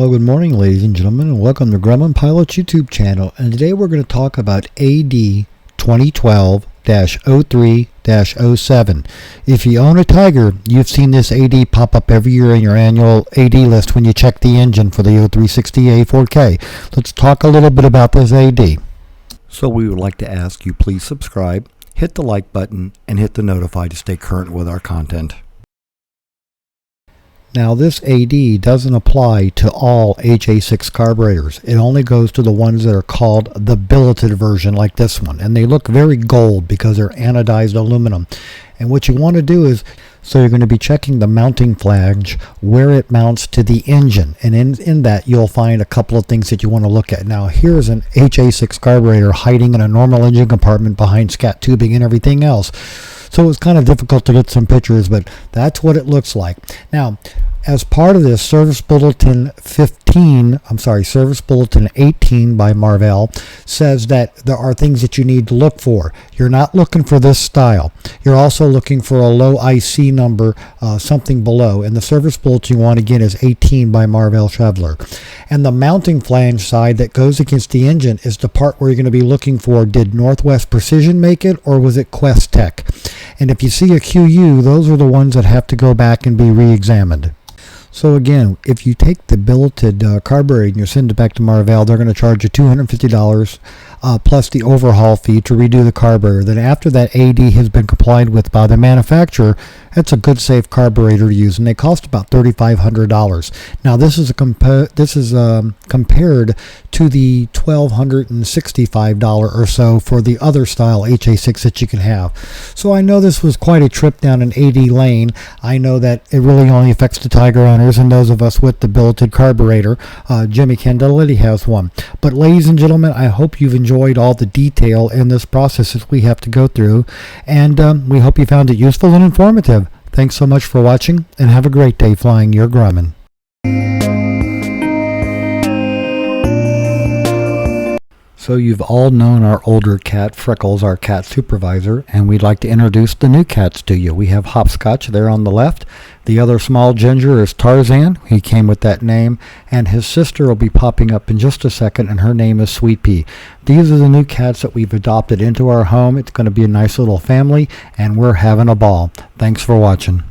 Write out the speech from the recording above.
Well, good morning, ladies and gentlemen, and welcome to Grumman Pilot's YouTube channel. And today we're going to talk about AD 2012-03-07. If you own a Tiger, you've seen this AD pop up every year in your annual AD list when you check the engine for the 0360A 4K. Let's talk a little bit about this AD. So we would like to ask you please subscribe, hit the like button, and hit the notify to stay current with our content. Now this AD doesn't apply to all HA6 carburetors. It only goes to the ones that are called the billeted version, like this one. And they look very gold because they're anodized aluminum. And what you want to do is, so you're going to be checking the mounting flange where it mounts to the engine. And in that you'll find a couple of things that you want to look at. Now here's an HA6 carburetor hiding in a normal engine compartment behind scat tubing and everything else. So it's kind of difficult to get some pictures, but that's what it looks like. Now, as part of this, Service Bulletin 18 by Marvel says that there are things that you need to look for. You're not looking for this style. You're also looking for a low IC number, something below. And the Service Bulletin you want again is 18 by Marvel Schebler. And the mounting flange side that goes against the engine is the part where you're going to be looking for, did Northwest Precision make it or was it Quest Tech? And if you see a QU, those are the ones that have to go back and be re-examined. So again, if you take the billeted carburetor and you send it back to Marvel, they're going to charge you $250 plus the overhaul fee to redo the carburetor. Then after that AD has been complied with by the manufacturer, that's a good safe carburetor to use, and they cost about $3,500. Now this is compared to the $1,265 or so for the other style HA6 that you can have. So I know this was quite a trip down an AD lane. I know that it really only affects the Tiger owners and those of us with the billeted carburetor. Jimmy Candeletti has one. But ladies and gentlemen, I hope you've enjoyed all the detail in this process that we have to go through, and we hope you found it useful and informative. Thanks so much for watching, and have a great day flying your Grumman. So you've all known our older cat, Freckles, our cat supervisor, and we'd like to introduce the new cats to you. We have Hopscotch there on the left. The other small ginger is Tarzan. He came with that name. And his sister will be popping up in just a second, and her name is Sweet Pea. These are the new cats that we've adopted into our home. It's going to be a nice little family, and we're having a ball. Thanks for watching.